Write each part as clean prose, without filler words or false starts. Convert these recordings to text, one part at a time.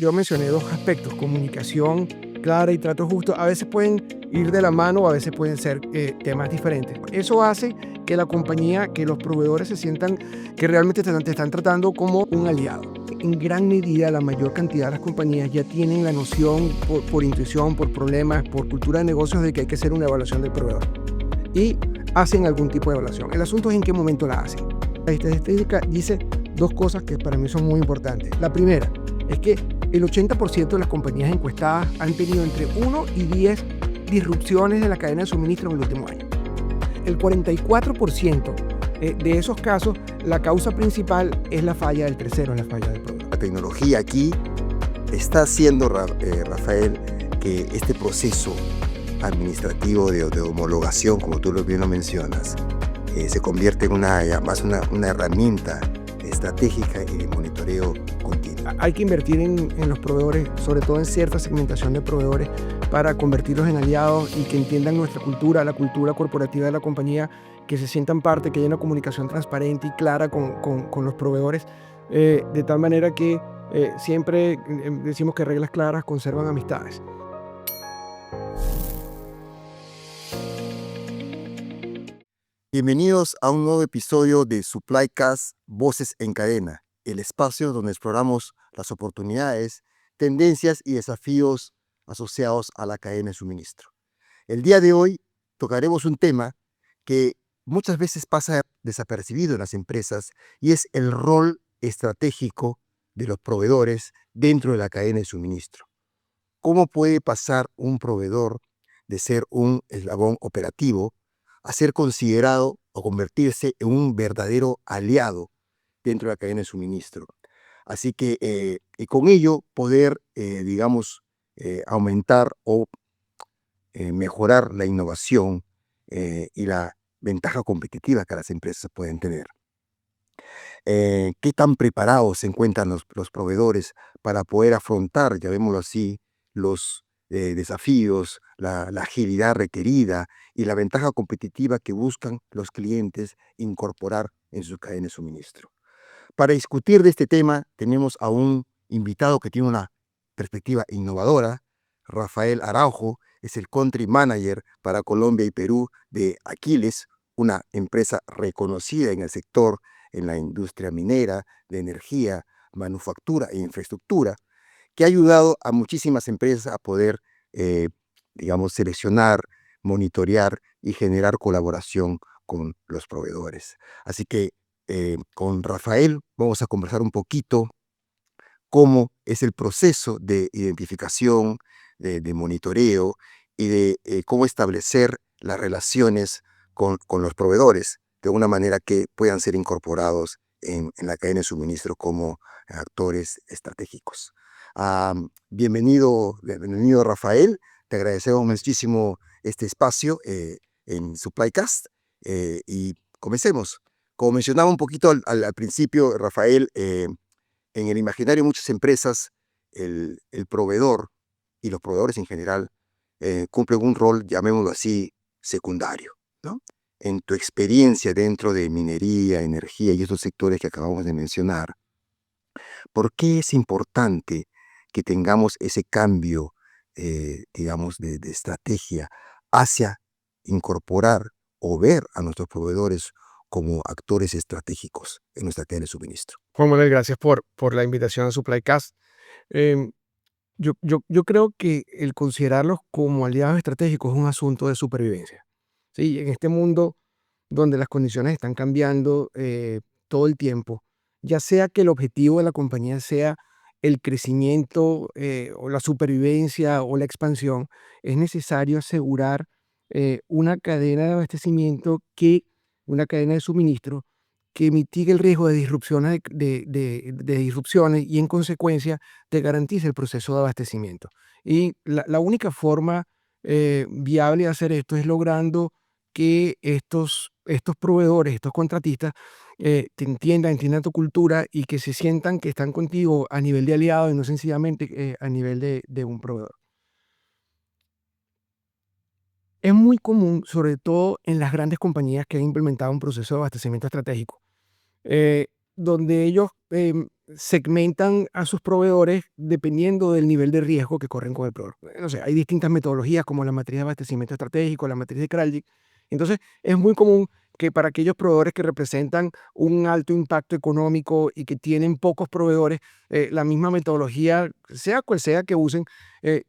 Yo mencioné dos aspectos: comunicación clara y trato justo. A veces pueden ir de la mano, a veces pueden ser temas diferentes. Eso hace que la compañía, que los proveedores se sientan que realmente te están tratando como un aliado. En gran medida, la mayor cantidad de las compañías ya tienen la noción por intuición, por problemas, por cultura de negocios, de que hay que hacer una evaluación del proveedor. Y hacen algún tipo de evaluación. El asunto es en qué momento la hacen. La estadística dice dos cosas que para mí son muy importantes. La primera es que el 80% de las compañías encuestadas han tenido entre 1 y 10 disrupciones de la cadena de suministro en el último año. El 44% de esos casos, la causa principal es la falla del tercero, la falla del producto. La tecnología aquí está haciendo, Rafael, que este proceso administrativo de homologación, como tú bien lo mencionas, se convierte en una herramienta estratégica y de monitoreo continuo. Hay que invertir en los proveedores, sobre todo en cierta segmentación de proveedores, para convertirlos en aliados y que entiendan nuestra cultura, la cultura corporativa de la compañía, que se sientan parte, que haya una comunicación transparente y clara con los proveedores, de tal manera que siempre decimos que reglas claras conservan amistades. Bienvenidos a un nuevo episodio de SupplyCast Voces en Cadena, el espacio donde exploramos las oportunidades, tendencias y desafíos asociados a la cadena de suministro. El día de hoy tocaremos un tema que muchas veces pasa desapercibido en las empresas, y es el rol estratégico de los proveedores dentro de la cadena de suministro. ¿Cómo puede pasar un proveedor de ser un eslabón operativo a ser considerado o convertirse en un verdadero aliado dentro de la cadena de suministro? Así que, y con ello poder, aumentar o mejorar la innovación y la ventaja competitiva que las empresas pueden tener. ¿Qué tan preparados se encuentran los proveedores para poder afrontar, llamémoslo así, los desafíos, la agilidad requerida y la ventaja competitiva que buscan los clientes incorporar en su cadena de suministro? Para discutir de este tema, tenemos a un invitado que tiene una perspectiva innovadora. Rafael Araujo es el Country Manager para Colombia y Perú de Aquiles, una empresa reconocida en el sector, en la industria minera, de energía, manufactura e infraestructura, que ha ayudado a muchísimas empresas a poder, seleccionar, monitorear y generar colaboración con los proveedores. Así que con Rafael vamos a conversar un poquito cómo es el proceso de identificación, de monitoreo y de cómo establecer las relaciones con los proveedores de una manera que puedan ser incorporados en la cadena de suministro como actores estratégicos. Bienvenido Rafael, te agradecemos muchísimo este espacio en SupplyCast y comencemos. Como mencionaba un poquito al principio, Rafael, en el imaginario de muchas empresas, el proveedor y los proveedores en general cumplen un rol, llamémoslo así, secundario, ¿no? En tu experiencia dentro de minería, energía y estos sectores que acabamos de mencionar, ¿por qué es importante que tengamos ese cambio, de estrategia hacia incorporar o ver a nuestros proveedores como actores estratégicos en nuestra cadena de suministro? Juan Manuel, gracias por la invitación a SupplyCast. Em, yo creo que el considerarlos como aliados estratégicos es un asunto de supervivencia. Sí, en este mundo donde las condiciones están cambiando todo el tiempo, ya sea que el objetivo de la compañía sea el crecimiento o la supervivencia o la expansión, es necesario asegurar una cadena de abastecimiento, una cadena de suministro que mitigue el riesgo de disrupciones, de disrupciones, y en consecuencia te garantice el proceso de abastecimiento. Y la única forma viable de hacer esto es logrando que estos proveedores, estos contratistas, te entiendan tu cultura y que se sientan que están contigo a nivel de aliado y no sencillamente a nivel de un proveedor. Es muy común, sobre todo en las grandes compañías que han implementado un proceso de abastecimiento estratégico, donde ellos segmentan a sus proveedores dependiendo del nivel de riesgo que corren con el proveedor. No sé, hay distintas metodologías como la matriz de abastecimiento estratégico, la matriz de Kraljic. Entonces, es muy común que para aquellos proveedores que representan un alto impacto económico y que tienen pocos proveedores, la misma metodología, sea cual sea que usen, te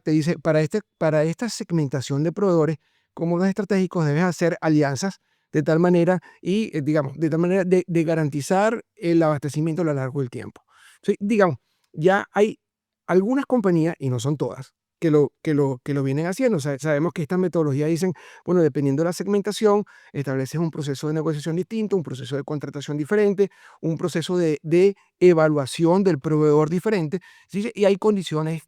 dice, para esta segmentación de proveedores, como los estratégicos, debes hacer alianzas de tal manera y, digamos, de tal manera de garantizar el abastecimiento a lo largo del tiempo. Sí, digamos, ya hay algunas compañías, y no son todas, que lo vienen haciendo. O sea, sabemos que estas metodologías dicen, bueno, dependiendo de la segmentación, estableces un proceso de negociación distinto, un proceso de contratación diferente, un proceso de evaluación del proveedor diferente, ¿sí? Y hay condiciones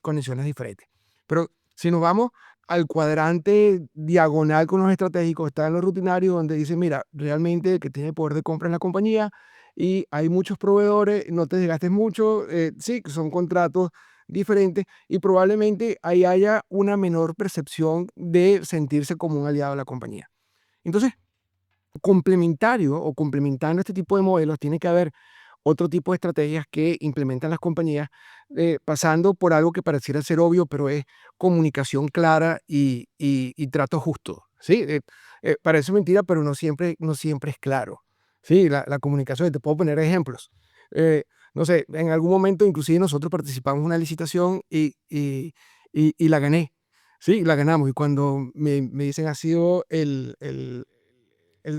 diferentes. Pero si nos vamos al cuadrante diagonal con los estratégicos, está en los rutinarios donde dice, mira, realmente el que tiene poder de compra es la compañía y hay muchos proveedores, no te desgastes mucho, sí, que son contratos diferentes y probablemente ahí haya una menor percepción de sentirse como un aliado de la compañía. Entonces, complementario o complementando este tipo de modelos, tiene que haber otro tipo de estrategias que implementan las compañías, pasando por algo que pareciera ser obvio, pero es comunicación clara y trato justo. ¿Sí? Parece mentira, pero no siempre es claro. ¿Sí? La comunicación, te puedo poner ejemplos. Eh, no sé, en algún momento inclusive nosotros participamos en una licitación y la gané. Sí, la ganamos. Y cuando me dicen ha sido el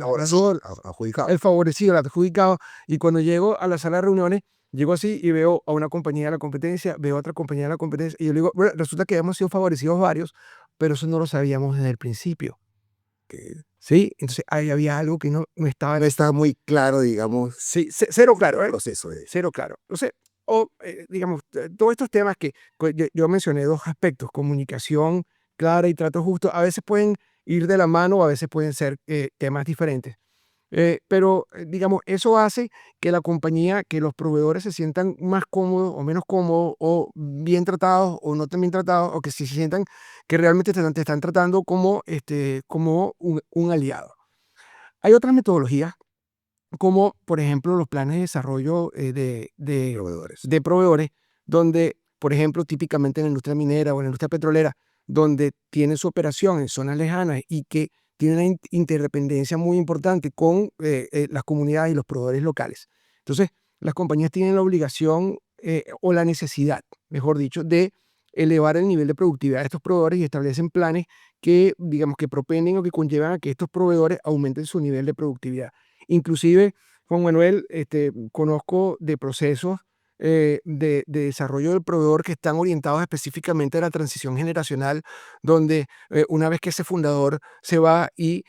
Ahora sí, ganador, adjudicado. el favorecido, el adjudicado. Y cuando llego a la sala de reuniones, llego así y veo a una compañía de la competencia, veo a otra compañía de la competencia, y yo le digo, bueno, resulta que hemos sido favorecidos varios, pero eso no lo sabíamos desde el principio. Que ¿Sí? Entonces ahí había algo que no estaba. no está muy claro, digamos, Sí, cero claro, el ¿eh? proceso de... Cero claro. O sea, digamos, todos estos temas que yo mencioné dos aspectos, comunicación clara y trato justo, a veces pueden ir de la mano o a veces pueden ser temas diferentes. Pero, digamos, eso hace que la compañía, que los proveedores se sientan más cómodos o menos cómodos, o bien tratados o no tan bien tratados, o que se sientan que realmente te están tratando como un aliado. Hay otras metodologías, como por ejemplo los planes de desarrollo proveedores. de proveedores, donde, por ejemplo, típicamente en la industria minera o en la industria petrolera, donde tienen su operación en zonas lejanas y que tienen una interdependencia muy importante con las comunidades y los proveedores locales. Entonces, las compañías tienen la obligación o la necesidad, mejor dicho, de elevar el nivel de productividad de estos proveedores y establecen planes que, digamos, que propenden o que conllevan a que estos proveedores aumenten su nivel de productividad. Inclusive, Juan Manuel, conozco de procesos de desarrollo del proveedor que están orientados específicamente a la transición generacional, donde una vez que ese fundador se va y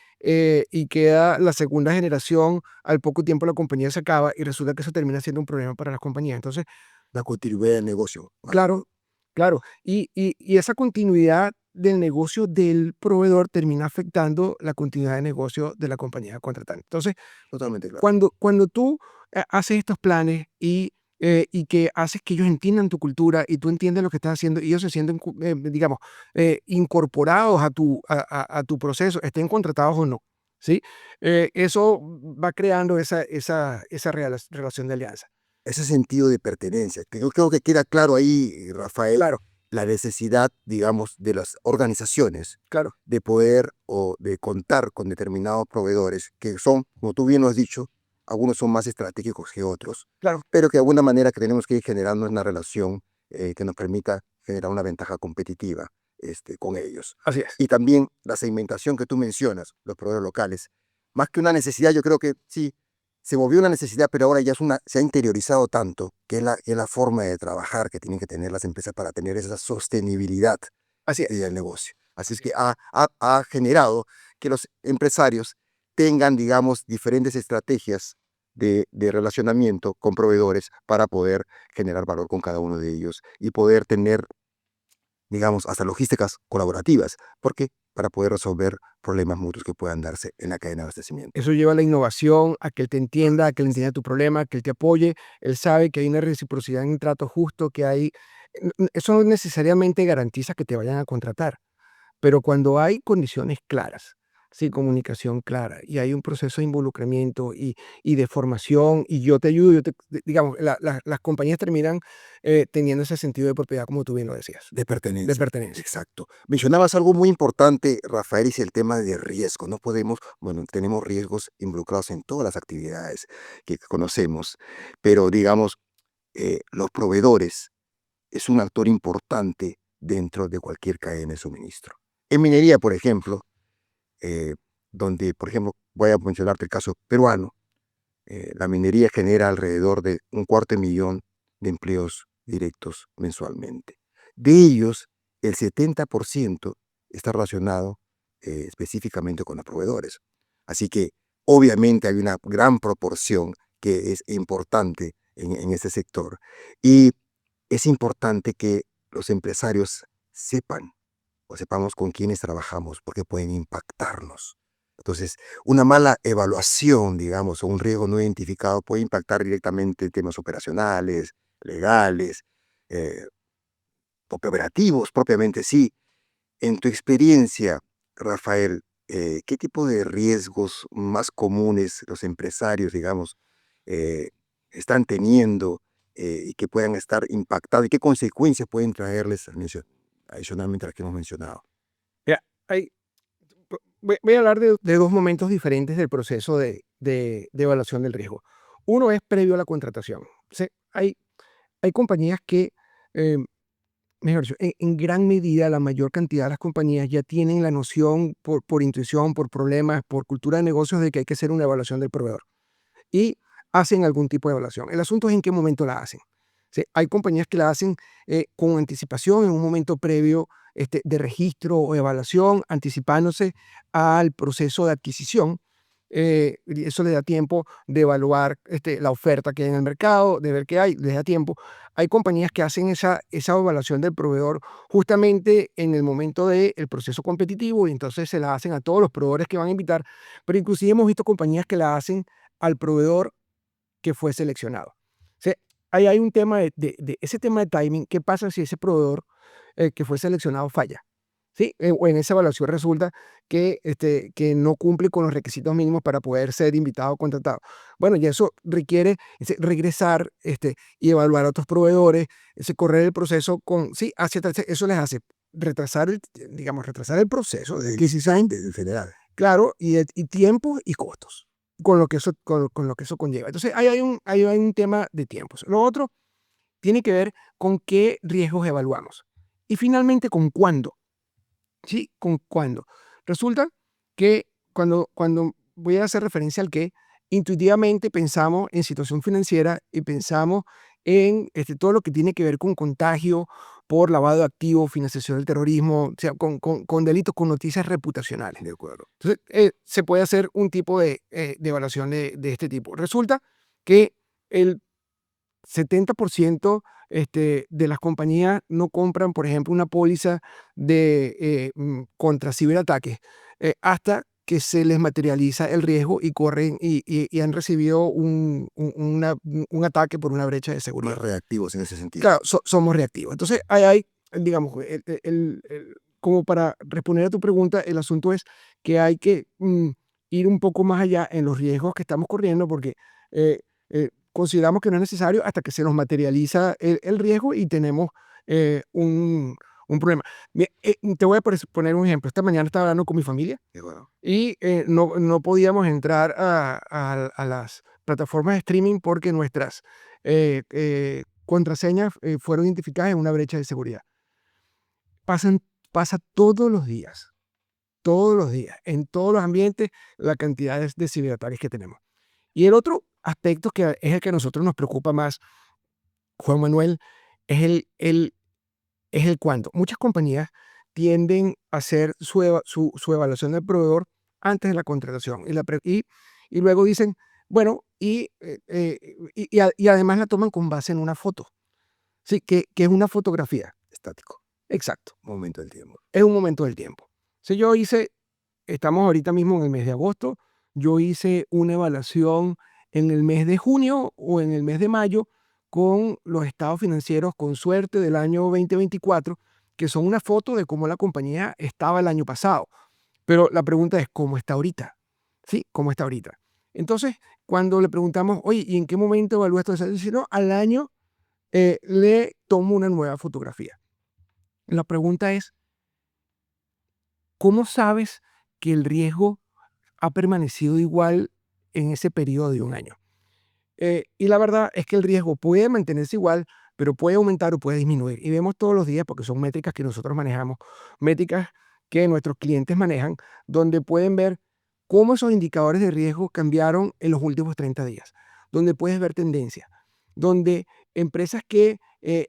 queda la segunda generación, al poco tiempo la compañía se acaba y resulta que eso termina siendo un problema para las compañías. Entonces, La continuidad del negocio. claro, claro. Y esa continuidad del negocio del proveedor termina afectando la continuidad de negocio de la compañía contratante. Entonces, Totalmente claro. cuando tú haces estos planes y que haces que ellos entiendan tu cultura y tú entiendes lo que estás haciendo y ellos se sienten, digamos, incorporados a tu proceso, estén contratados o no, ¿sí? Eso va creando esa relación de alianza. Ese sentido de pertenencia, que yo creo que queda claro ahí, Rafael, Claro, la necesidad, digamos, de las organizaciones claro, de poder o de contar con determinados proveedores que son, como tú bien lo has dicho, algunos son más estratégicos que otros, claro, pero que de alguna manera que tenemos que ir generando una relación que nos permita generar una ventaja competitiva con ellos. así es. Y también la segmentación que tú mencionas, los proveedores locales, más que una necesidad, yo creo que sí, se volvió una necesidad, pero ahora ya se ha interiorizado tanto que es la forma de trabajar que tienen que tener las empresas para tener esa sostenibilidad Así es. del negocio. Así es Así que es. ha generado que los empresarios tengan, digamos, diferentes estrategias de relacionamiento con proveedores para poder generar valor con cada uno de ellos y poder tener, digamos, hasta logísticas colaborativas. ¿Por qué? Para poder resolver problemas mutuos que puedan darse en la cadena de abastecimiento. Eso lleva a la innovación, a que él te entienda, a que él entienda tu problema, que él te apoye. Él sabe que hay una reciprocidad en un trato justo, que hay. Eso no necesariamente garantiza que te vayan a contratar, pero cuando hay condiciones claras, Sí, comunicación clara. Y hay un proceso de involucramiento y de formación, y yo te ayudo, digamos, las compañías terminan teniendo ese sentido de propiedad, como tú bien lo decías, De de pertenencia. pertenencia. Exacto. Mencionabas algo muy importante, Rafael, es el tema de riesgo. No podemos, bueno, tenemos riesgos involucrados en todas las actividades que conocemos, pero digamos, los proveedores es un actor importante dentro de cualquier cadena de suministro. En minería, por ejemplo, eh, donde, por ejemplo, voy a mencionarte el caso peruano, la minería genera alrededor de 250.000 de empleos directos mensualmente. De ellos, el 70% está relacionado específicamente con los proveedores. Así que obviamente hay una gran proporción que es importante en ese sector. Y es importante que los empresarios sepan o sepamos con quiénes trabajamos porque pueden impactarnos. Entonces, una mala evaluación, digamos, o un riesgo no identificado puede impactar directamente temas operacionales, legales, eh, operativos, propiamente sí. En tu experiencia, Rafael, ¿qué tipo de riesgos más comunes los empresarios, digamos, eh, están teniendo y que puedan estar impactados y qué consecuencias pueden traerles adicionalmente a las que hemos mencionado? Mira, voy a hablar de dos momentos diferentes del proceso de evaluación del riesgo. Uno es previo a la contratación. Sí, hay compañías que, eh, mejor dicho, en gran medida, la mayor cantidad de las compañías ya tienen la noción por intuición, por problemas, por cultura de negocios, de que hay que hacer una evaluación del proveedor y hacen algún tipo de evaluación. El asunto es en qué momento la hacen. ¿Sí? Hay compañías que la hacen con anticipación, en un momento previo de registro o evaluación, anticipándose al proceso de adquisición. Y eso le da tiempo de evaluar la oferta que hay en el mercado, de ver qué hay, les da tiempo. Hay compañías que hacen esa evaluación del proveedor justamente en el momento del proceso competitivo y entonces se la hacen a todos los proveedores que van a invitar, pero inclusive hemos visto compañías que la hacen al proveedor que fue seleccionado. O sea, ahí hay un tema de ese tema de timing. ¿Qué pasa si ese proveedor que fue seleccionado falla? ¿Sí? O en esa evaluación resulta que no cumple con los requisitos mínimos para poder ser invitado o contratado. Bueno, y eso requiere regresar y evaluar a otros proveedores, correr el proceso con, sí, hacia atrás. Eso les hace retrasar digamos, retrasar el proceso de adquisición, En general. claro, y tiempo y costos, con lo que eso conlleva. Entonces, ahí hay un tema de tiempos. Lo otro tiene que ver con qué riesgos evaluamos. Y finalmente, con cuándo. ¿Sí? Con cuándo. Resulta que cuando voy a hacer referencia al qué, intuitivamente pensamos en situación financiera y pensamos en todo lo que tiene que ver con contagio por lavado de activos, financiación del terrorismo, o sea, con delitos, con noticias reputacionales. De acuerdo. Entonces, se puede hacer un tipo de evaluación de este tipo. Resulta que el 70% de las compañías no compran, por ejemplo, una póliza contra ciberataques hasta que se les materializa el riesgo y corren y han recibido un ataque por una brecha de Más seguridad. reactivos en ese sentido. Claro, somos reactivos. Entonces, ahí hay, digamos, como para responder a tu pregunta, el asunto es que hay que ir un poco más allá en los riesgos que estamos corriendo porque consideramos que no es necesario hasta que se nos materializa el riesgo y tenemos un problema. Te voy a poner un ejemplo. Esta mañana estaba hablando con mi familia De acuerdo. y no podíamos entrar a las plataformas de streaming porque nuestras contraseñas fueron identificadas en una brecha de seguridad. Pasan, pasa todos los días, en todos los ambientes, la cantidad de ciberataques que tenemos. Y el otro aspecto que es el que a nosotros nos preocupa más, Juan Manuel, es el cuándo. Muchas compañías tienden a hacer su evaluación del proveedor antes de la contratación y luego dicen, bueno, y además la toman con base en una foto, ¿sí? Que es una fotografía. Estático. Exacto, Momento del tiempo. es un momento del tiempo. Si yo estamos ahorita mismo en el mes de agosto, yo hice una evaluación en el mes de junio o en el mes de mayo con los estados financieros con suerte del año 2024, que son una foto de cómo la compañía estaba el año pasado. Pero la pregunta es, ¿cómo está ahorita? ¿Sí? ¿Cómo está ahorita? Entonces, cuando le preguntamos, oye, ¿y en qué momento evalúas todo eso? Dice, no, al año le tomo una nueva fotografía. La pregunta es, ¿cómo sabes que el riesgo ha permanecido igual en ese periodo de un año? Y la verdad es que el riesgo puede mantenerse igual, pero puede aumentar o puede disminuir. Y vemos todos los días, porque son métricas que nosotros manejamos, métricas que nuestros clientes manejan, donde pueden ver cómo esos indicadores de riesgo cambiaron en los últimos 30 días, donde puedes ver tendencias, donde empresas que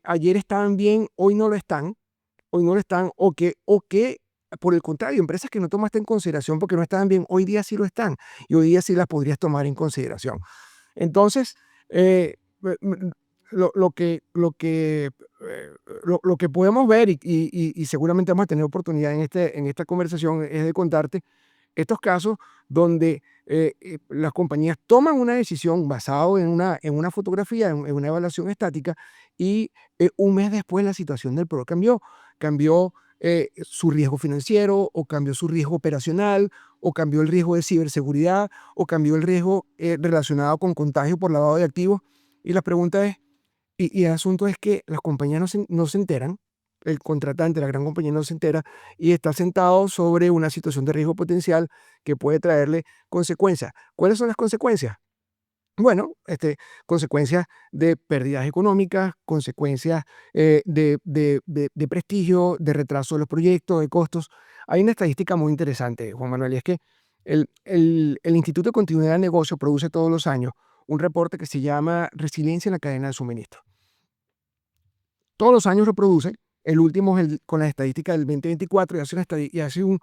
ayer estaban bien, hoy no lo están, o que por el contrario, empresas que no tomaste en consideración porque no estaban bien, hoy día sí lo están, y hoy día sí las podrías tomar en consideración. Entonces, eh, lo que podemos ver y seguramente vamos a tener oportunidad en esta conversación es de contarte estos casos donde las compañías toman una decisión basado en una fotografía, en una evaluación estática y un mes después la situación del producto cambió. Cambió su riesgo financiero o cambió su riesgo operacional o cambió el riesgo de ciberseguridad o cambió el riesgo relacionado con contagio por lavado de activos. Y la pregunta es, y el asunto es que las compañías no se enteran, el contratante, la gran compañía no se entera y está sentado sobre una situación de riesgo potencial que puede traerle consecuencias. ¿Cuáles son las consecuencias? Bueno, consecuencias de pérdidas económicas, consecuencias de prestigio, de retraso de los proyectos, de costos. Hay una estadística muy interesante, Juan Manuel, y es que el Instituto de Continuidad de Negocio produce todos los años un reporte que se llama Resiliencia en la cadena de suministro. Todos los años reproduce, el último es con las estadísticas del 2024 y hace un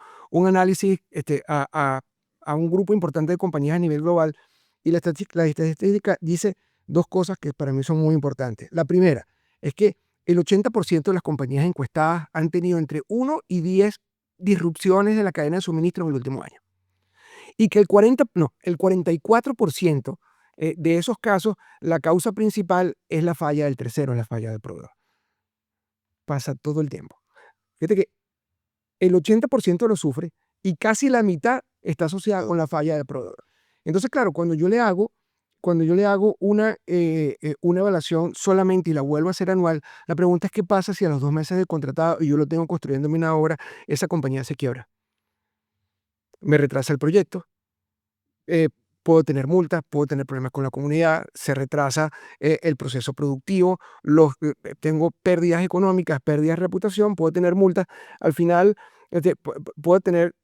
análisis a un grupo importante de compañías a nivel global. Y la estadística dice dos cosas que para mí son muy importantes. La primera es que el 80% de las compañías encuestadas han tenido entre 1 y 10 disrupciones de la cadena de suministro en el último año. Y que el 44% de esos casos, la causa principal es la falla del tercero, es la falla del proveedor. Pasa todo el tiempo. Fíjate que el 80% lo sufre y casi la mitad está asociada con la falla del proveedor. Entonces, claro, cuando yo le hago una evaluación solamente y la vuelvo a hacer anual, la pregunta es qué pasa si a los 2 meses de contratado y yo lo tengo construyéndome una obra, esa compañía se quiebra. Me retrasa el proyecto, eh, puedo tener multas, puedo tener problemas con la comunidad, se retrasa el proceso productivo, tengo pérdidas económicas, pérdidas de reputación, puedo tener multas. Al final, puedo tener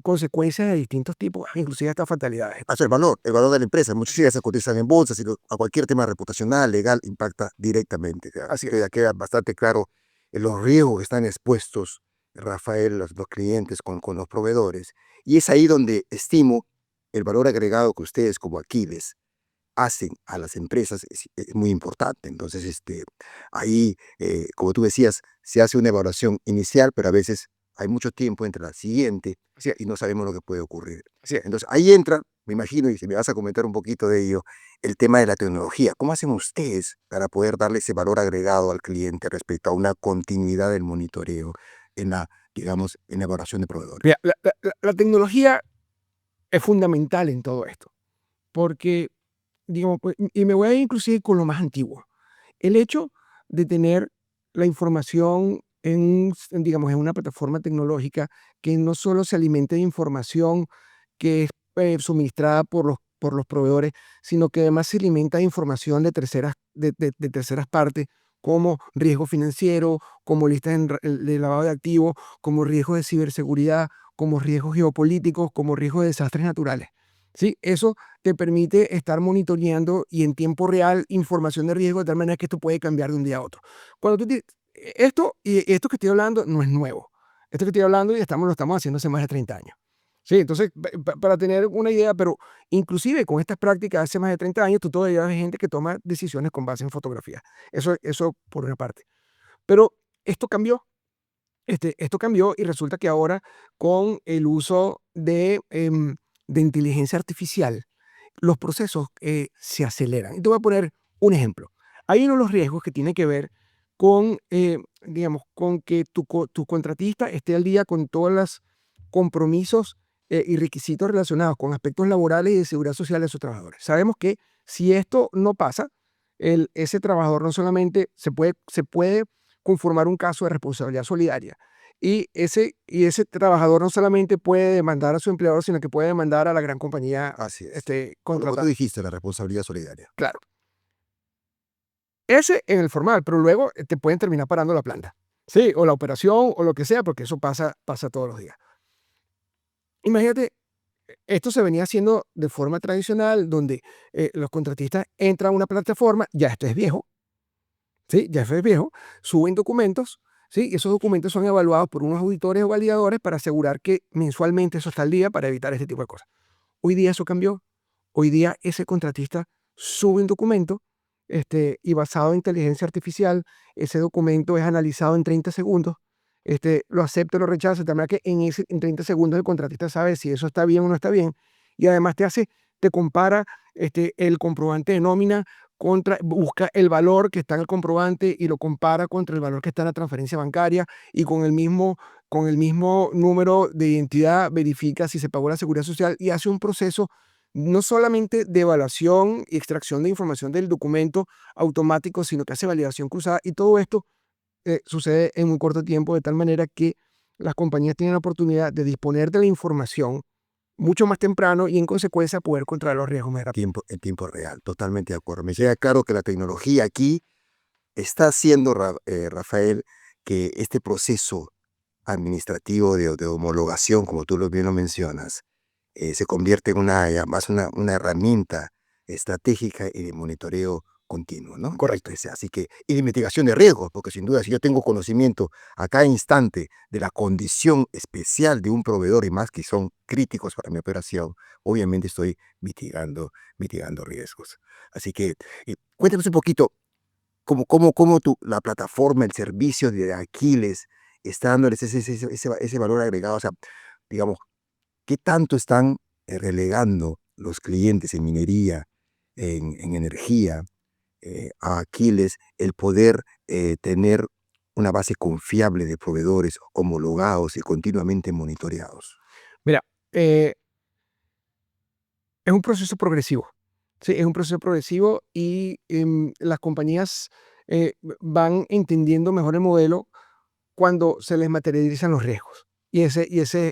consecuencias de distintos tipos, inclusive hasta fatalidades. Hace el valor de la empresa. Muchas ideas se cotizan en bolsa, sino a cualquier tema reputacional, legal, impacta directamente. Así Ya es. queda bastante claro los riesgos que están expuestos, Rafael, los clientes con los proveedores. Y es ahí donde estimo el valor agregado que ustedes como Aquiles hacen a las empresas es muy importante. Entonces, ahí, como tú decías, se hace una evaluación inicial, pero a veces hay mucho tiempo entre la siguiente Así es. y no sabemos lo que puede ocurrir. Así es. Entonces, ahí entra, me imagino, y si me vas a comentar un poquito de ello, el tema de la tecnología. ¿Cómo hacen ustedes para poder darle ese valor agregado al cliente respecto a una continuidad del monitoreo en la, digamos, en la evaluación de proveedores? Mira, la tecnología es fundamental en todo esto, porque, digamos, pues, y me voy a ir inclusive con lo más antiguo. El hecho de tener la información digamos, en una plataforma tecnológica que no solo se alimente de información que es suministrada por los proveedores, sino que además se alimenta de información de terceras partes, como riesgo financiero, como listas de lavado de activos, como riesgos de ciberseguridad, como riesgos geopolíticos, como riesgos de desastres naturales. ¿Sí? Eso te permite estar monitoreando y en tiempo real información de riesgo de tal manera que esto puede cambiar de un día a otro. Cuando esto que estoy hablando no es nuevo. Esto que estoy hablando y lo estamos haciendo hace más de 30 años. Sí, entonces, para tener una idea, pero inclusive con estas prácticas hace más de 30 años, tú todavía ves gente que toma decisiones con base en fotografía. Eso por una parte. Pero esto cambió. Esto cambió y resulta que ahora con el uso de inteligencia artificial, los procesos se aceleran. Y te voy a poner un ejemplo. Hay uno de los riesgos que tiene que ver con, digamos, con que tu contratista esté al día compromisos y requisitos relacionados con aspectos laborales y de seguridad social de sus trabajadores. Sabemos que si esto no pasa, ese trabajador no solamente se puede conformar un caso de responsabilidad solidaria, y ese trabajador no solamente puede demandar a su empleador, sino que puede demandar a la gran compañía Así es. Por lo que tú contratante. dijiste, la responsabilidad solidaria. Claro. Ese en el formal, pero luego te pueden terminar parando la planta. Sí, o la operación o lo que sea, porque eso pasa todos los días. Imagínate, esto se venía haciendo de forma tradicional, donde los contratistas entran a una plataforma, ya esto es viejo, ¿sí? Ya esto es viejo, suben documentos, ¿sí? Y esos documentos son evaluados por unos auditores o validadores para asegurar que mensualmente eso está al día para evitar este tipo de cosas. Hoy día eso cambió. Hoy día ese contratista sube un documento y basado en inteligencia artificial, ese documento es analizado en 30 segundos, lo acepta o lo rechaza, de manera que en 30 segundos el contratista sabe si eso está bien o no está bien, y además te compara el comprobante de nómina busca el valor que está en el comprobante y lo compara contra el valor que está en la transferencia bancaria, y con el mismo número de identidad verifica si se pagó la seguridad social y hace un proceso no solamente de evaluación y extracción de información del documento automático, sino que hace validación cruzada, y todo esto sucede en muy corto tiempo, de tal manera que las compañías tienen la oportunidad de disponer de la información mucho más temprano y en consecuencia poder controlar los riesgos más rápido. En tiempo real, totalmente de acuerdo. Me queda claro que la tecnología aquí está haciendo, Rafael, que este proceso administrativo de homologación, como tú bien lo mencionas, se convierte en una herramienta estratégica y de monitoreo continuo, ¿no? Correcto. Así que, y de mitigación de riesgos, porque sin duda, si yo tengo conocimiento a cada instante de la condición especial de un proveedor y más que son críticos para mi operación, obviamente estoy mitigando riesgos. Así que, cuéntanos un poquito la plataforma, el servicio de Aquiles está dándoles ese valor agregado. O sea, digamos, ¿qué tanto están relegando los clientes en minería, en energía, a Aquiles el poder tener una base confiable de proveedores homologados y continuamente monitoreados? Mira, es un proceso progresivo. Sí, es un proceso progresivo y las compañías van entendiendo mejor el modelo cuando se les materializan los riesgos. Y ese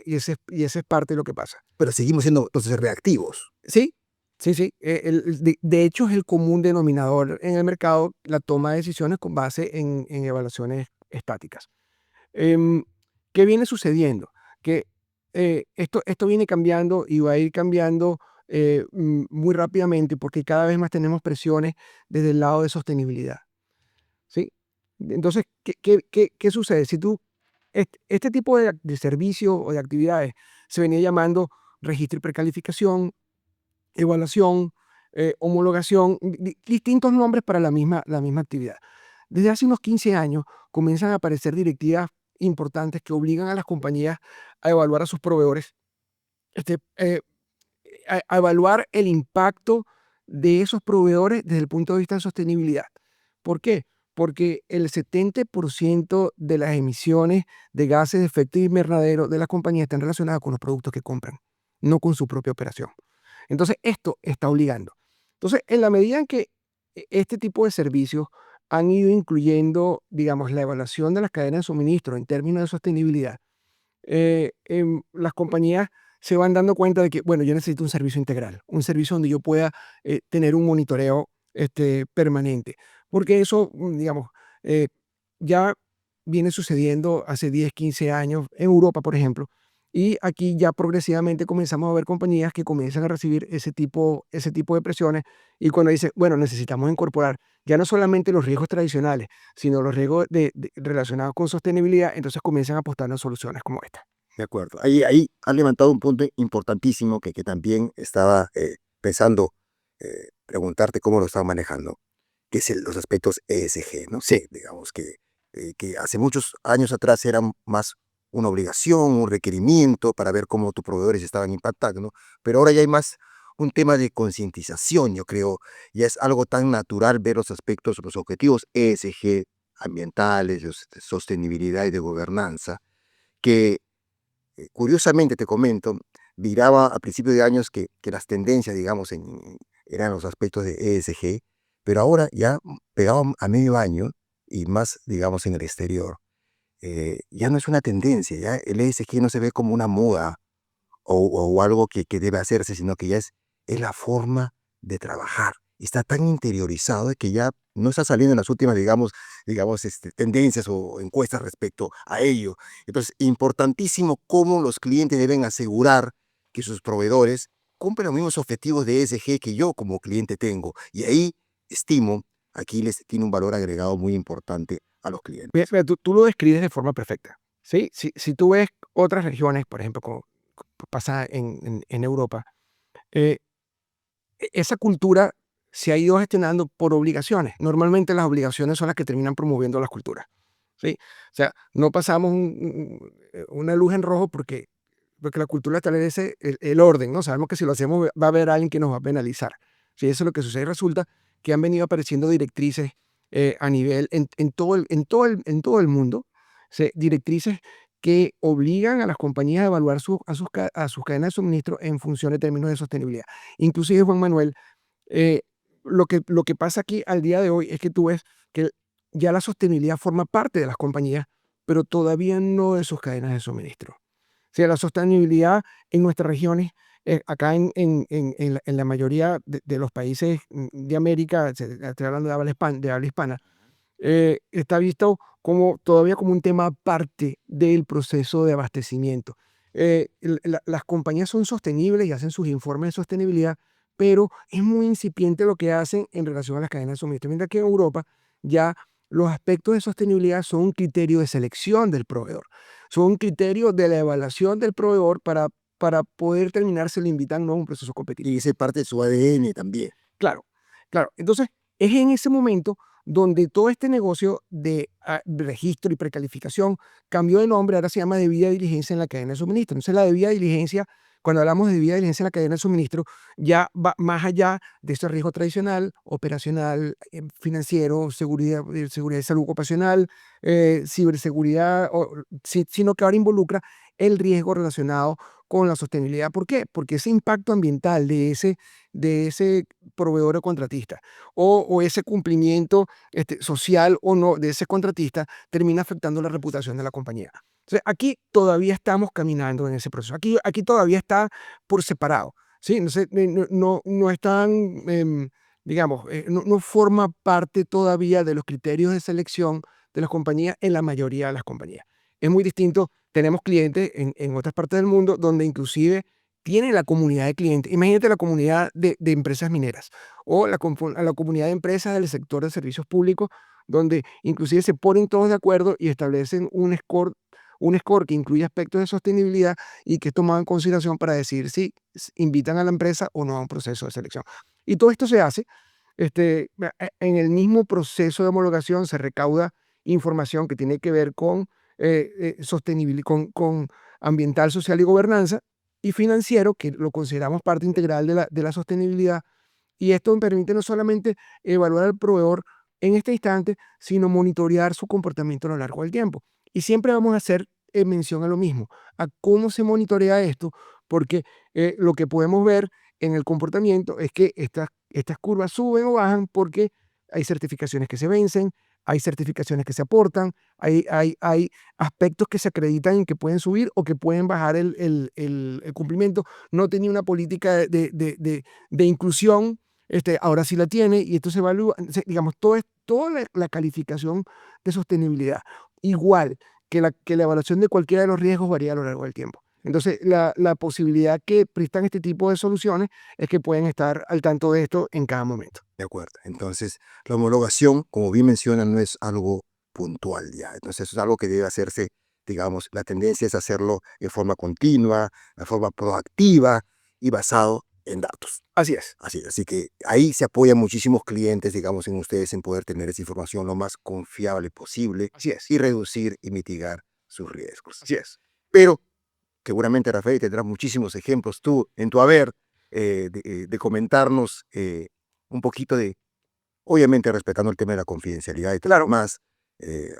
es parte de lo que pasa. Pero seguimos siendo entonces reactivos. Sí, sí, sí. De hecho, es el común denominador en el mercado la toma de decisiones con base en evaluaciones estáticas. Em, ¿Qué viene sucediendo? Que esto viene cambiando y va a ir cambiando muy rápidamente, porque cada vez más tenemos presiones desde el lado de sostenibilidad. ¿Sí? Entonces, ¿qué sucede? Si tú, este tipo de servicio o de actividades se venía llamando registro y precalificación, evaluación, homologación, distintos nombres para la misma actividad. Desde hace unos 15 años comienzan a aparecer directivas importantes que obligan a las compañías a evaluar a sus proveedores, este, eh, a evaluar el impacto de esos proveedores desde el punto de vista de sostenibilidad. ¿Por qué? Porque el 70% de las emisiones de gases de efecto invernadero de las compañías están relacionadas con los productos que compran, no con su propia operación. Entonces, esto está obligando. Entonces, en la medida en que este tipo de servicios han ido incluyendo, digamos, la evaluación de las cadenas de suministro en términos de sostenibilidad, las compañías se van dando cuenta de que, bueno, yo necesito un servicio integral, un servicio donde yo pueda tener un monitoreo permanente, porque eso, digamos, eh, ya viene sucediendo hace 10, 15 años en Europa, por ejemplo, y aquí ya progresivamente comenzamos a ver compañías que comienzan a recibir ese tipo de presiones, y cuando dicen, bueno, necesitamos incorporar ya no solamente los riesgos tradicionales, sino los riesgos relacionados con sostenibilidad, entonces comienzan a apostar en soluciones como esta. De acuerdo. Ahí han levantado un punto importantísimo que también estaba pensando preguntarte cómo lo están manejando, que es los aspectos ESG, ¿no? Sí, Digamos que hace muchos años atrás eran más una obligación, un requerimiento para ver cómo tus proveedores estaban impactando, ¿no? Pero ahora ya hay más un tema de concientización, yo creo. Ya es algo tan natural ver los aspectos, los objetivos ESG ambientales, de sostenibilidad y de gobernanza, que curiosamente te comento, miraba a principios de años que las tendencias, digamos, eran los aspectos de ESG, pero ahora ya pegado a medio año y más, digamos, en el exterior, ya no es una tendencia, ya el ESG no se ve como una moda o algo que debe hacerse, sino que ya es la forma de trabajar. Está tan interiorizado que ya no está saliendo en las últimas, digamos tendencias o encuestas respecto a ello. Entonces, importantísimo cómo los clientes deben asegurar que sus proveedores cumplen los mismos objetivos de ESG que yo como cliente tengo. Y ahí, estimo, aquí les tiene un valor agregado muy importante a los Mira, clientes. mira, tú lo describes de forma perfecta, ¿sí? Si tú ves otras regiones, por ejemplo, como pasa en Europa, eh, esa cultura se ha ido gestionando por obligaciones. Normalmente las obligaciones son las que terminan promoviendo las culturas, ¿sí? O sea, no pasamos una luz en rojo porque la cultura establece el orden, ¿no? Sabemos que si lo hacemos va a haber alguien que nos va a penalizar. Sí, eso es lo que sucede. Resulta que han venido apareciendo directrices a nivel, en todo el mundo, directrices que obligan a las compañías a evaluar a sus cadenas de suministro en función de términos de sostenibilidad. Inclusive, Juan Manuel, eh, lo que pasa aquí al día de hoy es que tú ves que ya la sostenibilidad forma parte de las compañías, pero todavía no de sus cadenas de suministro. O sea, la sostenibilidad en nuestras regiones, acá en la mayoría de los países de América, estoy hablando de habla hispana, está visto todavía como un tema aparte del proceso de abastecimiento. Las compañías son sostenibles y hacen sus informes de sostenibilidad, pero es muy incipiente lo que hacen en relación a las cadenas de suministro. Mientras que en Europa ya los aspectos de sostenibilidad son un criterio de selección del proveedor, son un criterio de la evaluación del proveedor para poder terminar si lo invitan o no a un proceso Y competitivo. esa es parte de su ADN también. Claro, claro. Entonces, es en ese momento donde todo este negocio de registro y precalificación cambió de nombre, ahora se llama debida diligencia en la cadena de suministro. Entonces, la debida diligencia, cuando hablamos de debida diligencia en la cadena de suministro, ya va más allá de ese riesgo tradicional, operacional, financiero, seguridad y salud ocupacional, ciberseguridad, sino que ahora involucra el riesgo relacionado con la sostenibilidad. ¿Por qué? Porque ese impacto ambiental de ese proveedor o contratista, o ese cumplimiento social o no de ese contratista termina afectando la reputación de la compañía. Entonces, aquí todavía estamos caminando en ese proceso. Aquí todavía está por separado. ¿Sí? Entonces, no están, digamos, no forma parte todavía de los criterios de selección de las compañías en la mayoría de las compañías. Es muy distinto. Tenemos clientes en otras partes del mundo donde inclusive tiene la comunidad de clientes. Imagínate la comunidad de empresas mineras o la comunidad de empresas del sector de servicios públicos, donde inclusive se ponen todos de acuerdo y establecen un score que incluye aspectos de sostenibilidad y que es tomado en consideración para decir si invitan a la empresa o no a un proceso de selección. Y todo esto se hace en el mismo proceso de homologación. Se recauda información que tiene que ver con sostenibilidad, con ambiental, social y gobernanza, y financiero, que lo consideramos parte integral de la sostenibilidad. Y esto me permite no solamente evaluar al proveedor en este instante, sino monitorear su comportamiento a lo largo del tiempo. Y siempre vamos a hacer mención a lo mismo, a cómo se monitorea esto, porque lo que podemos ver en el comportamiento es que estas curvas suben o bajan porque hay certificaciones que se vencen, hay certificaciones que se aportan, hay aspectos que se acreditan y que pueden subir o que pueden bajar el cumplimiento. No tenía una política de inclusión, ahora sí la tiene, y esto se evalúa. Digamos, toda la calificación de sostenibilidad, igual que la evaluación de cualquiera de los riesgos, varía a lo largo del tiempo. Entonces, la posibilidad que prestan este tipo de soluciones es que pueden estar al tanto de esto en cada momento. De acuerdo. Entonces, la homologación, como bien mencionan, no es algo puntual ya. Entonces, es algo que debe hacerse, digamos, la tendencia es hacerlo en forma continua, de forma proactiva y basado en datos. Así es, Así que ahí se apoyan muchísimos clientes, digamos, en ustedes en poder tener esa información lo más confiable posible así es, y reducir y mitigar sus riesgos. así es. Pero seguramente, Rafael, tendrás muchísimos ejemplos tú en tu haber de comentarnos un poquito de, obviamente respetando el tema de la confidencialidad y todo lo Claro, demás,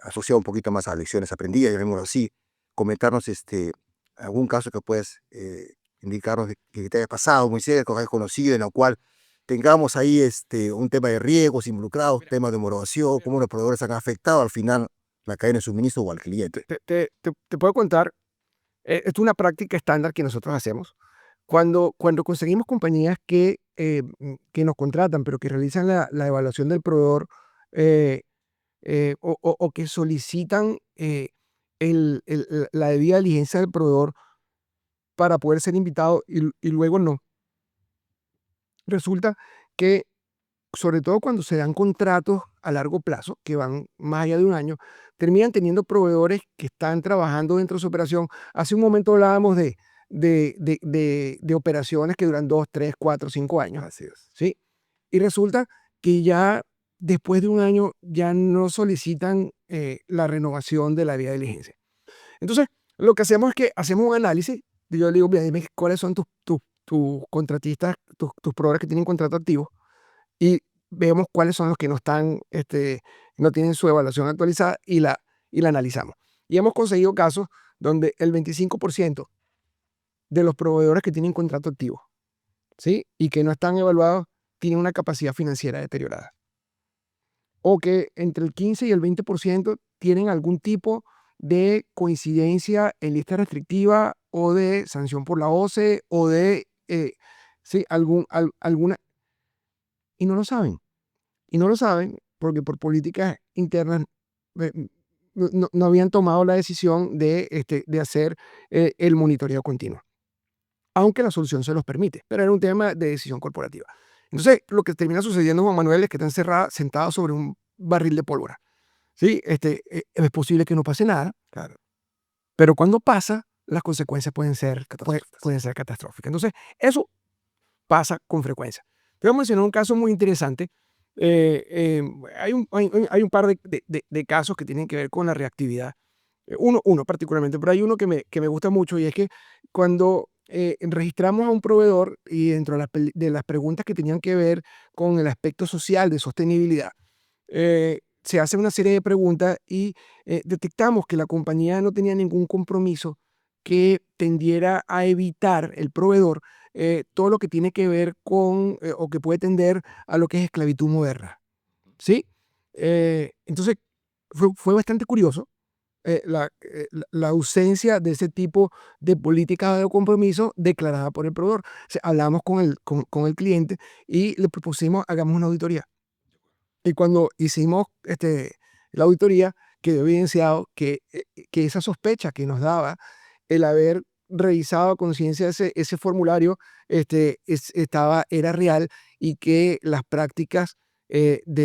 asociado un poquito más a lecciones aprendidas, llamémoslo así, comentarnos algún caso que puedas indicarnos que te haya pasado muy cerca, que hayas conocido, en el cual tengamos ahí un tema de riesgos involucrados, Mira, tema de homologación, cómo los proveedores han afectado al final la cadena de suministro o al cliente. te puedo contar, esto es una práctica estándar que nosotros hacemos. Cuando conseguimos compañías que nos contratan, pero que realizan la evaluación del proveedor, eh, o que solicitan la debida diligencia del proveedor para poder ser invitado y luego no. Resulta que, sobre todo cuando se dan contratos a largo plazo, que van más allá de un año, terminan teniendo proveedores que están trabajando dentro de su operación. Hace un momento hablábamos de operaciones que duran 2, 3, 4, 5 años, Así es. ¿sí? Y resulta que ya después de un año ya no solicitan la renovación de la vía de diligencia. Entonces, lo que hacemos es que hacemos un análisis. Y yo le digo: "Mira, dime cuáles son tus contratistas, tus proveedores que tienen contrato activo", y vemos cuáles son los que no están, no tienen su evaluación actualizada y la analizamos. Y hemos conseguido casos donde el 25% de los proveedores que tienen contrato activo, ¿sí? Y que no están evaluados, tienen una capacidad financiera deteriorada. O que entre el 15 y el 20% tienen algún tipo de coincidencia en lista restrictiva o de sanción por la OCE o de, sí, alguna, y no lo saben. Y no lo saben porque por políticas internas eh, no habían tomado la decisión de hacer el monitoreo continuo, aunque la solución se los permite, pero era un tema de decisión corporativa. Entonces, lo que termina sucediendo, Juan Manuel, es que están sentados sobre un barril de pólvora. ¿Sí? Es posible que no pase nada, Claro, pero cuando pasa, las consecuencias catastróficas. pueden ser catastróficas. Entonces, eso pasa con frecuencia. Te voy a mencionar un caso muy interesante. Hay un par de casos que tienen que ver con la reactividad. Uno particularmente, pero hay uno que me gusta mucho y es que cuando registramos a un proveedor y dentro de las preguntas que tenían que ver con el aspecto social de sostenibilidad, se hace una serie de preguntas y detectamos que la compañía no tenía ningún compromiso que tendiera a evitar el proveedor todo lo que tiene que ver con o que puede tender a lo que es esclavitud moderna. ¿Sí? Entonces, fue bastante curioso la ausencia de ese tipo de política de compromiso declarada por el proveedor. O sea, hablamos con el cliente y le propusimos hagamos una auditoría. Y cuando hicimos la auditoría, quedó evidenciado que esa sospecha que nos daba el haber revisado a conciencia ese formulario era real y que las prácticas de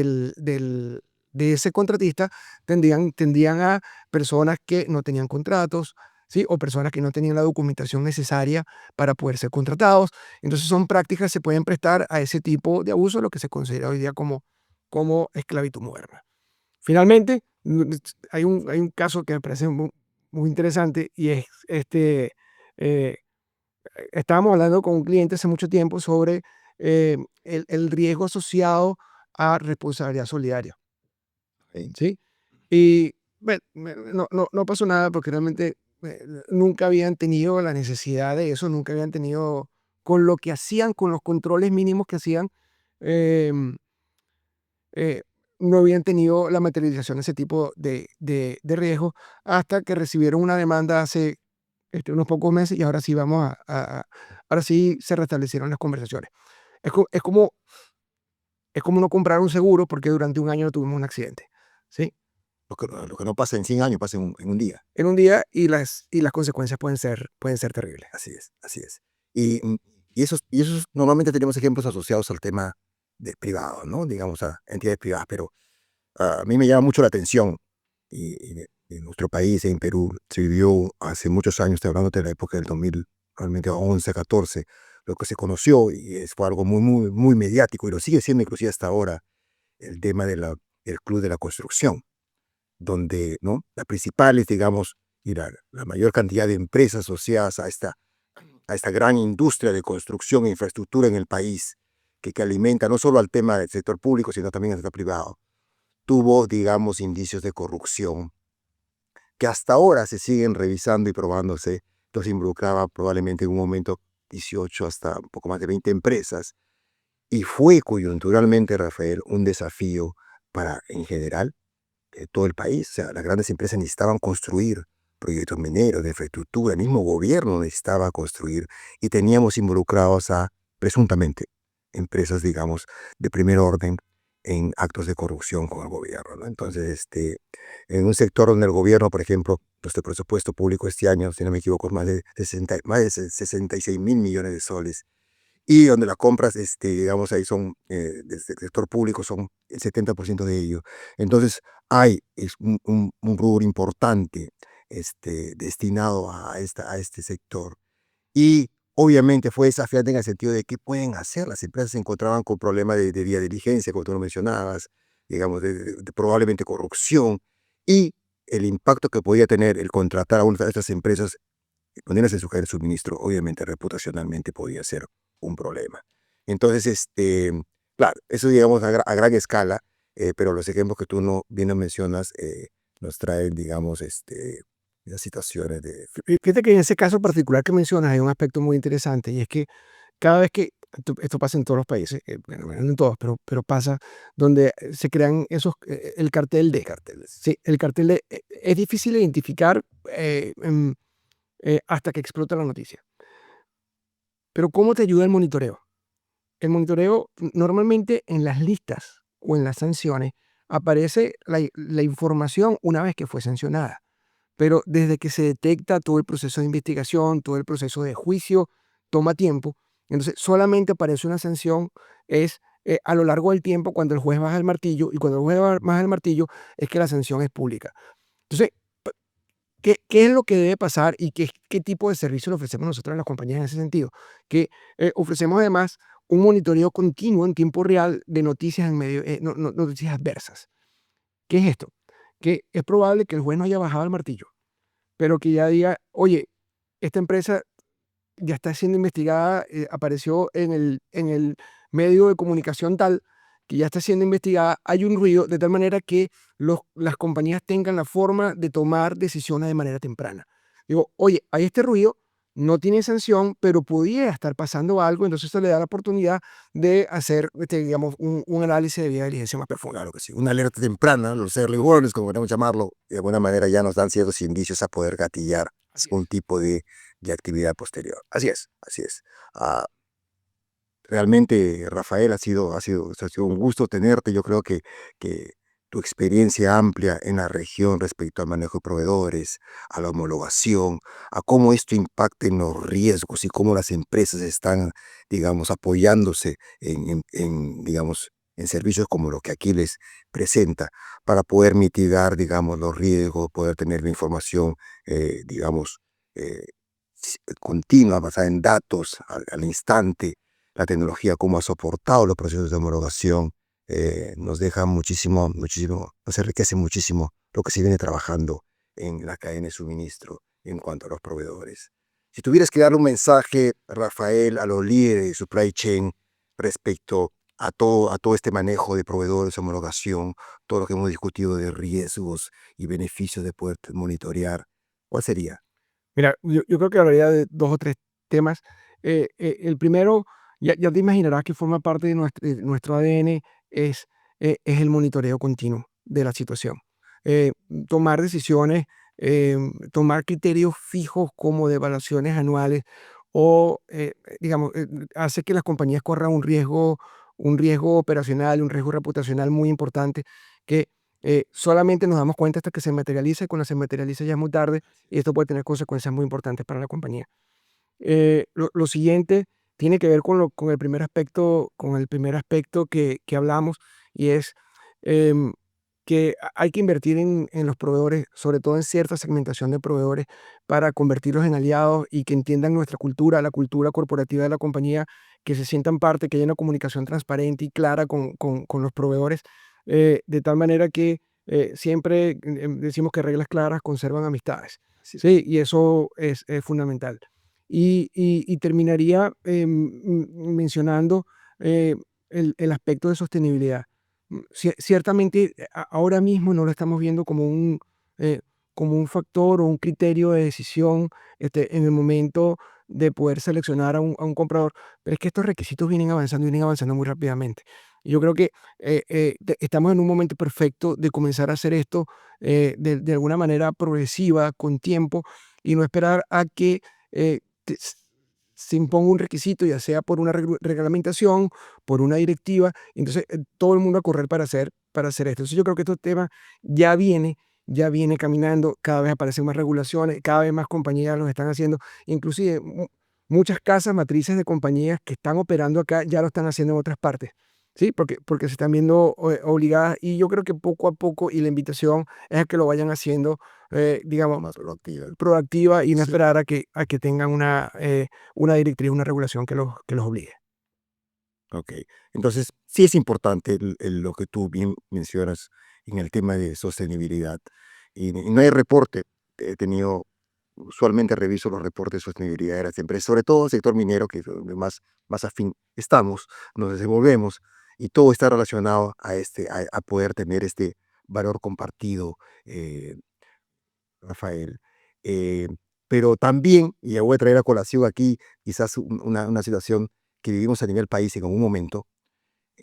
ese contratista tendían a personas que no tenían contratos, ¿sí? O personas que no tenían la documentación necesaria para poder ser contratados. Entonces son prácticas que se pueden prestar a ese tipo de abuso, lo que se considera hoy día como esclavitud moderna. Finalmente, hay un caso que me parece muy interesante y es, eh, estábamos hablando con un cliente hace mucho tiempo sobre el riesgo asociado a responsabilidad solidaria, ¿Ok? ¿sí? Y bueno, no pasó nada porque realmente nunca habían tenido la necesidad de eso, nunca habían tenido, con lo que hacían, con los controles mínimos que hacían, em, eh, no habían tenido la materialización de ese tipo de riesgo hasta que recibieron una demanda hace unos pocos meses y ahora sí ahora sí se restablecieron las conversaciones. Es como no comprar un seguro porque durante un año tuvimos un accidente, ¿sí? Lo que no pasa en 100 años pasa en un día. En un día y las consecuencias pueden ser terribles. Así es, así es. Y, y esos normalmente tenemos ejemplos asociados al tema de privado, ¿no? Digamos, a entidades privadas, pero a mí me llama mucho la atención, y en nuestro país, en Perú, se vivió hace muchos años, estoy hablando de la época del 2000, realmente 11, 14, lo que se conoció y fue algo muy, muy, muy mediático y lo sigue siendo inclusive hasta ahora, el tema del Club de la Construcción, donde, ¿no?, las principales, digamos, y la mayor cantidad de empresas asociadas a esta gran industria de construcción e infraestructura en el país, que alimenta no solo al tema del sector público, sino también al sector privado, tuvo, digamos, indicios de corrupción que hasta ahora se siguen revisando y probándose Entonces involucraba probablemente en un momento 18 hasta un poco más de 20 empresas, y fue coyunturalmente, Rafael, un desafío para, en general, todo el país. O sea, las grandes empresas necesitaban construir proyectos mineros, de infraestructura, el mismo gobierno necesitaba construir, y teníamos involucrados a, presuntamente, empresas, digamos, de primer orden en actos de corrupción con el gobierno, ¿no? Entonces, en un sector donde el gobierno, por ejemplo, nuestro presupuesto público este año, si no me equivoco, es más de 66.000 millones de soles, y donde las compras, digamos, ahí son, del sector público, son el 70% de ello. Entonces, es un rubro importante, destinado a este sector. Y obviamente fue desafiante en el sentido de qué pueden hacer. Las empresas se encontraban con problemas de vía diligencia, como tú lo mencionabas, digamos, de probablemente corrupción, y el impacto que podía tener el contratar a una de estas empresas y ponerlas en su cadena de suministro, obviamente reputacionalmente podía ser un problema. Entonces, claro, eso digamos a gran escala, pero los ejemplos que tú no, bien nos mencionas, nos traen, digamos, esas situaciones de... Fíjate que en ese caso particular que mencionas hay un aspecto muy interesante y es que cada vez que, esto pasa en todos los países, bueno, no en todos, pero pasa donde se crean el cartel de, carteles. sí, el cartel de, es difícil identificar hasta que explota la noticia. Pero ¿cómo te ayuda el monitoreo? El monitoreo, normalmente en las listas o en las sanciones, aparece la información una vez que fue sancionada. Pero desde que se detecta todo el proceso de investigación, todo el proceso de juicio, toma tiempo. Entonces, solamente aparece una sanción es a lo largo del tiempo cuando el juez baja el martillo, y cuando el juez baja el martillo es que la sanción es pública. Entonces, ¿qué es lo que debe pasar y qué tipo de servicio le ofrecemos nosotros a las compañías en ese sentido? Que ofrecemos además un monitoreo continuo en tiempo real de noticias en medio, noticias adversas. ¿Qué es esto? Que es probable que el juez no haya bajado el martillo, pero que ya diga, oye, esta empresa ya está siendo investigada, apareció en el medio de comunicación tal, que ya está siendo investigada, hay un ruido, de tal manera que las compañías tengan la forma de tomar decisiones de manera temprana. Digo, oye, hay este ruido, no tiene sanción, pero podía estar pasando algo, entonces esto le da la oportunidad de hacer, digamos, un análisis de vía de diligencia más profundo. Claro que sí, una alerta temprana, los early warnings, como queremos llamarlo, de alguna manera ya nos dan ciertos indicios a poder gatillar Así un es. tipo de actividad posterior. Así es, así es. Ah, realmente, Rafael, ha sido un gusto tenerte. Yo creo que tu experiencia amplia en la región respecto al manejo de proveedores, a la homologación, a cómo esto impacta en los riesgos y cómo las empresas están, digamos, apoyándose digamos, en servicios como lo que aquí les presenta, para poder mitigar, digamos, los riesgos, poder tener la información, digamos, eh, continua, basada en datos al instante. La tecnología, cómo ha soportado los procesos de homologación, nos deja muchísimo, muchísimo, nos enriquece muchísimo lo que se viene trabajando en la cadena de suministro en cuanto a los proveedores. Si tuvieras que darle un mensaje, Rafael, a los líderes de supply chain respecto a todo este manejo de proveedores, homologación, todo lo que hemos discutido de riesgos y beneficios de poder monitorear, ¿cuál sería? Mira, yo creo que hablaría de 2 o 3 temas. El primero, ya te imaginarás que forma parte de nuestro ADN, es el monitoreo continuo de la situación. Tomar decisiones, tomar criterios fijos como de evaluaciones anuales o, digamos, hace que las compañías corran un riesgo operacional, un riesgo reputacional muy importante que, solamente nos damos cuenta hasta que se materializa, y cuando se materializa ya es muy tarde, y esto puede tener consecuencias muy importantes para la compañía. Lo siguiente tiene que ver con el primer aspecto que hablamos, y es que hay que invertir en los proveedores, sobre todo en cierta segmentación de proveedores, para convertirlos en aliados y que entiendan nuestra cultura, la cultura corporativa de la compañía, que se sientan parte, que haya una comunicación transparente y clara con los proveedores, de tal manera que siempre decimos que reglas claras conservan amistades. Sí, y eso es fundamental. Y terminaría mencionando eh, el aspecto de sostenibilidad. Ciertamente, ahora mismo no lo estamos viendo eh, como un factor o un criterio de decisión en el momento de poder seleccionar a un comprador. Pero es que estos requisitos vienen avanzando muy rápidamente. Y yo creo que estamos en un momento perfecto de comenzar a hacer esto de alguna manera progresiva, con tiempo, y no esperar a que te- s- se imponga un requisito, ya sea por una reglamentación, por una directiva, entonces todo el mundo a correr para hacer esto. Entonces yo creo que este tema ya viene, ya viene caminando, cada vez aparecen más regulaciones, cada vez más compañías lo están haciendo, inclusive muchas casas matrices de compañías que están operando acá ya lo están haciendo en otras partes. Sí, porque se están viendo obligadas, y yo creo que poco a poco, y la invitación es a que lo vayan haciendo, digamos, Más proactiva. proactiva, y no Sí. esperar a que tengan una directriz, una regulación que los obligue. Ok, entonces sí es importante lo que tú bien mencionas en el tema de sostenibilidad. Y no hay reporte. He tenido, usualmente reviso los reportes de sostenibilidad de las empresas, sobre todo el sector minero, que es donde más afín estamos, nos desenvolvemos, y todo está relacionado a poder tener este valor compartido, eh, Rafael. Eh, pero también, y ya voy a traer a colación aquí quizás una situación que vivimos a nivel país en algún momento.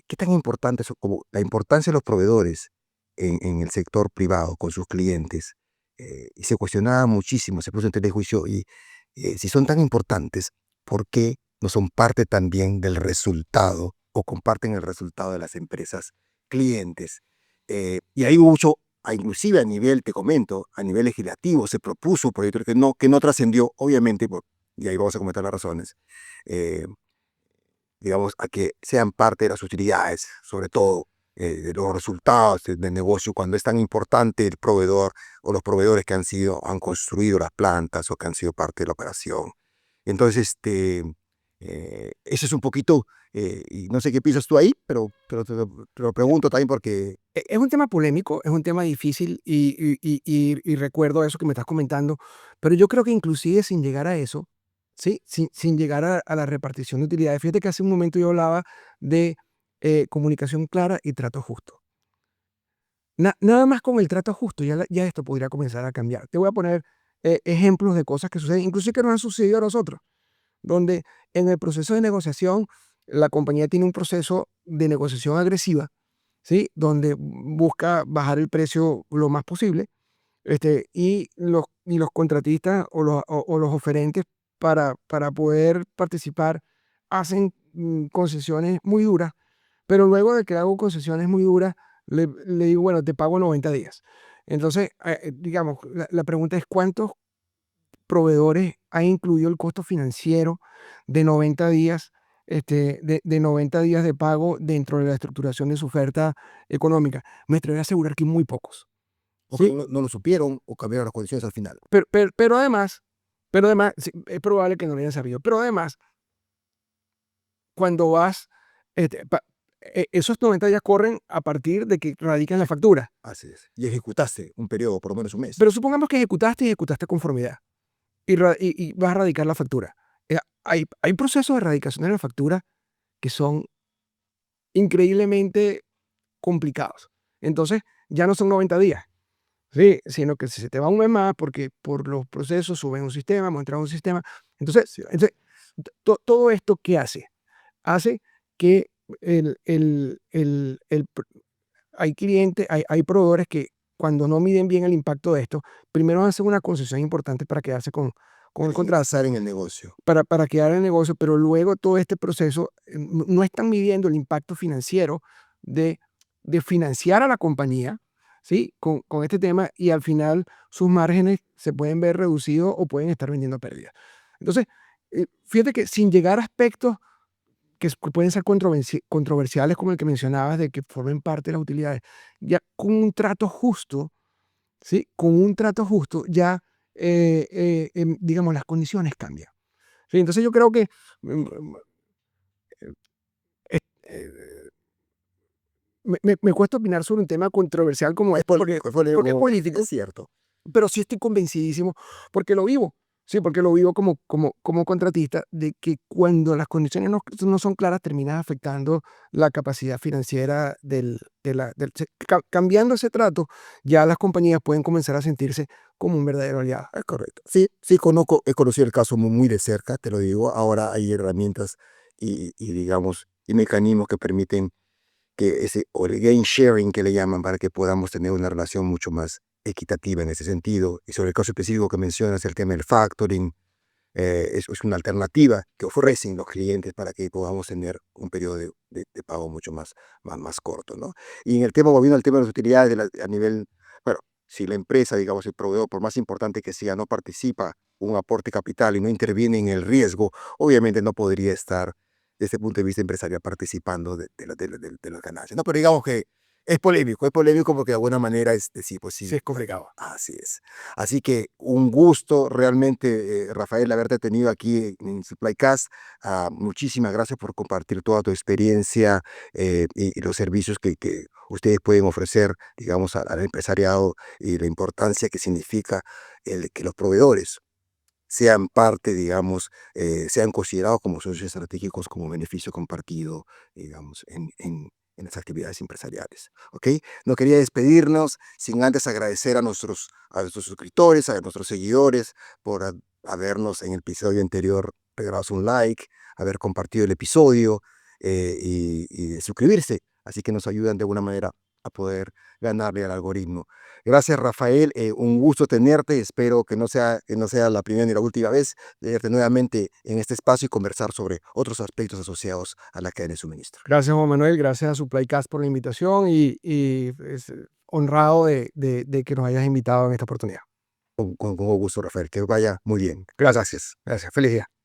¿Qué tan importante es como la importancia de los proveedores en el sector privado con sus clientes? Y se cuestionaba muchísimo, se puso en tela de juicio, y si son tan importantes, ¿por qué no son parte también del resultado o comparten el resultado de las empresas clientes? Y hay mucho, inclusive a nivel, te comento, a nivel legislativo, se propuso un proyecto que no trascendió, obviamente, y ahí vamos a comentar las razones. eh, digamos, a que sean parte de las utilidades, sobre todo de los resultados del negocio, cuando es tan importante el proveedor o los proveedores que han construido las plantas o que han sido parte de la operación. Entonces, eso es un poquito, y no sé qué piensas tú ahí, pero te lo pregunto también porque... Es un tema polémico, es un tema difícil, y recuerdo eso que me estás comentando, pero yo creo que inclusive sin llegar a eso, ¿sí? Sin llegar a la repartición de utilidades. Fíjate que hace un momento yo hablaba de comunicación clara y trato justo. Nada más con el trato justo, ya esto podría comenzar a cambiar. Te voy a poner ejemplos de cosas que suceden, inclusive que nos han sucedido a nosotros, donde en el proceso de negociación la compañía tiene un proceso de negociación agresiva, ¿sí? Donde busca bajar el precio lo más posible, y los contratistas o los oferentes para poder participar hacen concesiones muy duras, pero luego de que hago concesiones muy duras, le digo, bueno, te pago 90 días. Entonces, digamos, la pregunta es, ¿cuántos proveedores ha incluido el costo financiero de 90 días, de 90 días de pago dentro de la estructuración de su oferta económica? Me atrevo a asegurar que muy pocos, O que ¿sí? no lo supieron o cambiaron las condiciones al final. Pero además, sí, es probable que no lo hayan sabido, pero además, cuando vas, este, pa esos 90 días corren a partir de que radican la factura, Así es. Y ejecutaste un periodo, por lo menos un mes. pero supongamos que ejecutaste conformidad, y vas a radicar la factura. Hay procesos de erradicación de la factura que son increíblemente complicados. Entonces, ya no son 90 días, ¿sí? Sino que se te va un mes más, porque por los procesos suben un sistema, muestran un sistema. Entonces todo esto, ¿qué hace? Hace que hay clientes, hay proveedores que, cuando no miden bien el impacto de esto, primero hacen una concesión importante para quedarse con el Para contrato, ingresar en el negocio. para quedar en el negocio, pero luego todo este proceso no están midiendo el impacto financiero de, de financiar a la compañía, ¿sí? Con este tema, y al final sus márgenes se pueden ver reducidos o pueden estar vendiendo a pérdida. Entonces, fíjate que sin llegar a aspectos que pueden ser controversiales, como el que mencionabas, de que formen parte de las utilidades, ya con un trato justo, ¿sí? Con un trato justo, ya, digamos, las condiciones cambian. Sí, entonces yo creo que eh, eh, me cuesta opinar sobre un tema controversial como este, porque es político, Es cierto. pero sí estoy convencidísimo porque lo vivo. Sí, porque lo vivo como contratista, de que cuando las condiciones no son claras, terminas afectando la capacidad financiera cambiando ese trato, ya las compañías pueden comenzar a sentirse como un verdadero aliado. Es correcto. Sí, sí, conozco, he conocido el caso muy de cerca, te lo digo. Ahora hay herramientas digamos, y mecanismos que permiten que o el gain sharing que le llaman, para que podamos tener una relación mucho más equitativa en ese sentido. Y sobre el caso específico que mencionas, el tema del factoring, es una alternativa que ofrecen los clientes para que podamos tener un periodo de pago mucho más corto, ¿no? Y en el tema, volviendo al tema de las utilidades a nivel, bueno, si la empresa, digamos, el proveedor, por más importante que sea, no participa un aporte capital y no interviene en el riesgo, obviamente no podría estar, desde el punto de vista empresarial, participando de las ganancias, ¿no? Pero digamos que es polémico porque de alguna manera es decir, pues Sí, sí, es complicado. así es. Así que un gusto realmente, Rafael, haberte tenido aquí en SupplyCast. Muchísimas gracias por compartir toda tu experiencia, y los servicios que ustedes pueden ofrecer, digamos, al empresariado, y la importancia que significa que los proveedores sean parte, digamos, sean considerados como socios estratégicos, como beneficio compartido, digamos, en las actividades empresariales. ¿Ok? No quería despedirnos sin antes agradecer a nuestros suscriptores, a nuestros seguidores, por habernos en el episodio anterior regalado un like, haber compartido el episodio, y suscribirse. Así que nos ayudan de alguna manera a poder ganarle al algoritmo. Gracias, Rafael. Un gusto tenerte. Espero que no sea la primera ni la última vez de verte nuevamente en este espacio y conversar sobre otros aspectos asociados a la cadena de suministro. Gracias, Juan Manuel. Gracias a Supplycast por la invitación y honrado de que nos hayas invitado en esta oportunidad. Con gusto, Rafael. Que vaya muy bien. Gracias. Gracias. Gracias. Feliz día.